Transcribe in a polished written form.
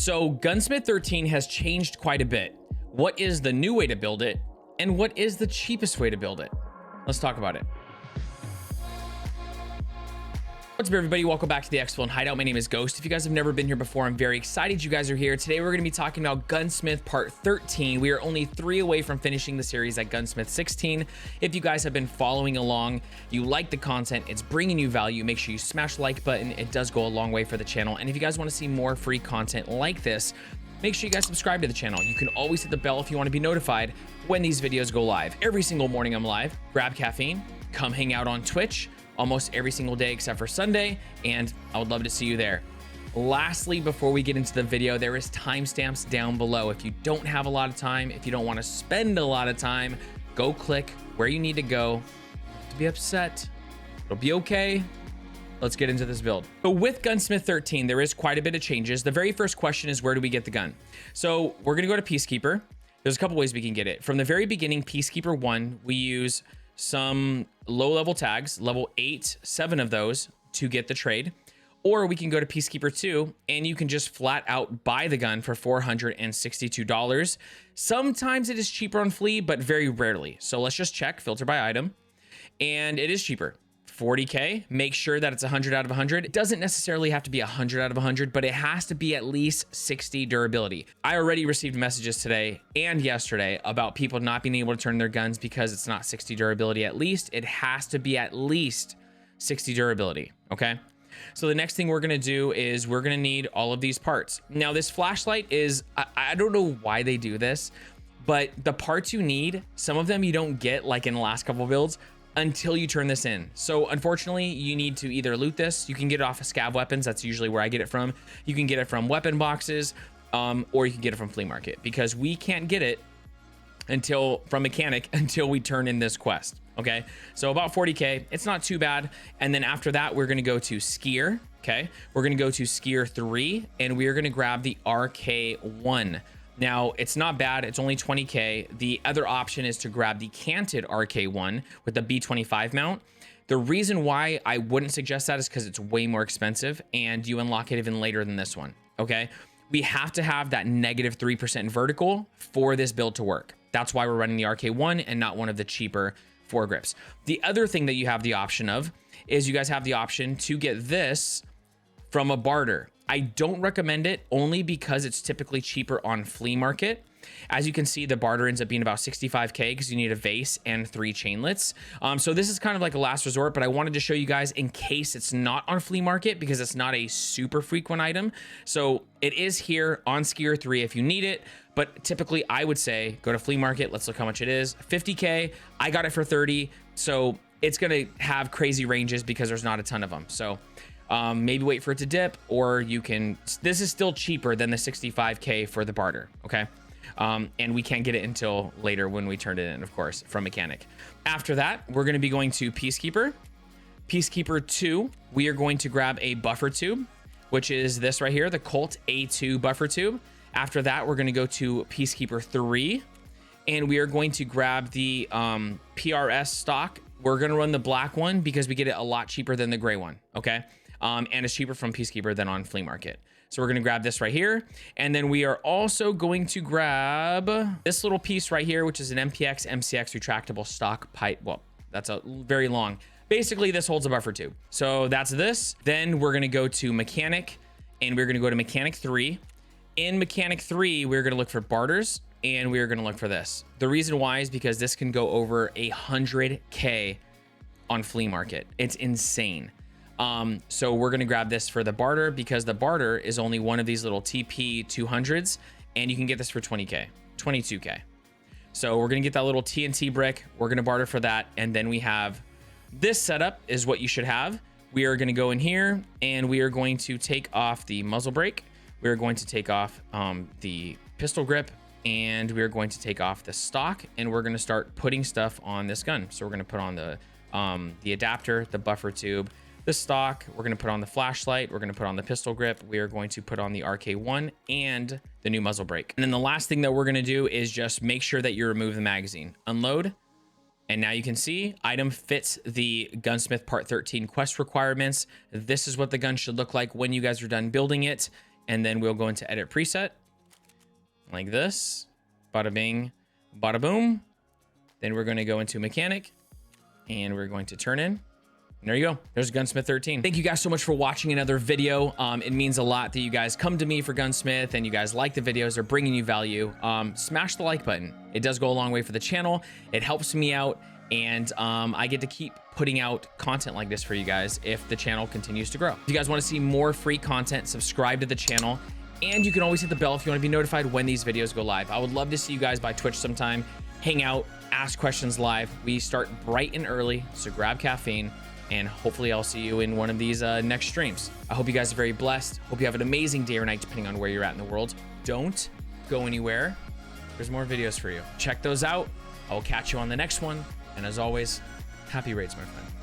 So Gunsmith 13 has changed quite a bit. What is the new way to build it? And what is the cheapest way to build it? Let's talk about it. What's up, everybody? Welcome back to the X-Phone Hideout. My name is Ghost. If you guys have never been here before, I'm very excited you guys are here. Today, we're going to be talking about Gunsmith Part 13. We are only 3 away from finishing the series at Gunsmith 16. If you guys have been following along, you like the content, it's bringing you value, make sure you smash the like button. It does go a long way for the channel. And if you guys want to see more free content like this, make sure you guys subscribe to the channel. You can always hit the bell if you want to be notified when these videos go live. Every single morning I'm live. Grab caffeine, come hang out on Twitch almost every single day except for Sunday, and I would love to see you there. Lastly, before we get into the video, there is timestamps down below. If you don't have a lot of time, if you don't want to spend a lot of time, go click where you need to go. Don't be upset. It'll be okay. Let's get into this build. So with Gunsmith 13, there is quite a bit of changes. The very first question is, where do we get the gun? So we're going to go to Peacekeeper. There's a couple ways we can get it. From the very beginning, Peacekeeper 1, we use some low-level tags, level 8, 7 of those to get the trade. Or we can go to Peacekeeper 2, and you can just flat out buy the gun for $462. Sometimes it is cheaper on Flea, but very rarely. So let's just check, filter by item, and it is cheaper. 40K, make sure that it's 100 out of 100. It doesn't necessarily have to be 100 out of 100, but it has to be at least 60 durability. I already received messages today and yesterday about people not being able to turn their guns because it's not 60 durability at least. It has to be at least 60 durability, okay? So the next thing we're gonna do is we're gonna need all of these parts. Now this flashlight is, I don't know why they do this, but the parts you need, some of them you don't get like in the last couple builds, until you turn this in. So unfortunately, you need to either loot this, you can get it off of Scav Weapons, that's usually where I get it from. You can get it from weapon boxes, or you can get it from Flea Market, because we can't get it from Mechanic until we turn in this quest, okay? So about 40K, it's not too bad. And then after that, we're gonna go to Skier, okay? We're gonna go to Skier 3, and we're gonna grab the RK1. Now, it's not bad. It's only 20K. The other option is to grab the canted RK1 with the B25 mount. The reason why I wouldn't suggest that is because it's way more expensive and you unlock it even later than this one, okay? We have to have that negative 3% vertical for this build to work. That's why we're running the RK1 and not one of the cheaper Foregrips. The other thing that you have the option of is you guys have the option to get this from a barter. I don't recommend it only because it's typically cheaper on Flea Market. As you can see, the barter ends up being about 65K because you need a vase and 3 chainlets. So this is kind of like a last resort, but I wanted to show you guys in case it's not on Flea Market because it's not a super frequent item. So it is here on Skier 3 if you need it, but typically I would say go to Flea Market. Let's look how much it is. 50K, I got it for 30. So it's gonna have crazy ranges because there's not a ton of them. So maybe wait for it to dip, or you can, this is still cheaper than the 65K for the barter, okay? And we can't get it until later when we turn it in, of course, from Mechanic. After that, we're gonna be going to Peacekeeper. Peacekeeper 2, we are going to grab a buffer tube, which is this right here, the Colt A2 buffer tube. After that, we're gonna go to Peacekeeper 3, and we are going to grab the PRS stock. We're gonna run the black one because we get it a lot cheaper than the gray one, okay? And it's cheaper from Peacekeeper than on Flea Market. So we're gonna grab this right here. And then we are also going to grab this little piece right here, which is an MPX MCX retractable stock pipe. Well, that's a very long. Basically, this holds a buffer tube. So that's this. Then we're gonna go to Mechanic, and we're gonna go to Mechanic 3. In Mechanic 3, we're gonna look for barters, and we're gonna look for this. The reason why is because this can go over 100K on Flea Market. It's insane. So we're gonna grab this for the barter because the barter is only one of these little TP 200s, and you can get this for 20K, 22K. So we're gonna get that little TNT brick. We're gonna barter for that, and then we have this setup is what you should have. We are gonna go in here, and we are going to take off the muzzle brake. We are going to take off the pistol grip, and we are going to take off the stock, and we're gonna start putting stuff on this gun. So we're gonna put on the adapter, the buffer tube, the stock, we're gonna put on the flashlight, we're gonna put on the pistol grip, we are going to put on the RK1 and the new muzzle brake. And then the last thing that we're gonna do is just make sure that you remove the magazine. Unload, and now you can see item fits the Gunsmith Part 13 quest requirements. This is what the gun should look like when you guys are done building it. and then we'll go into edit preset like this. Bada bing, bada boom. Then we're going to go into mechanic and we're going to turn in. And there you go. There's Gunsmith 13. Thank you guys so much for watching another video. It means a lot that you guys come to me for Gunsmith and you guys like the videos. They're bringing you value. Smash the like button. It does go a long way for the channel. It helps me out. And I get to keep putting out content like this for you guys if the channel continues to grow. If you guys want to see more free content, subscribe to the channel. And you can always hit the bell if you want to be notified when these videos go live. I would love to see you guys by Twitch sometime. Hang out, ask questions live. We start bright and early, so grab caffeine. And hopefully I'll see you in one of these next streams. I hope you guys are very blessed. Hope you have an amazing day or night, depending on where you're at in the world. Don't go anywhere. There's more videos for you. Check those out. I will catch you on the next one. And as always, happy raids, my friend.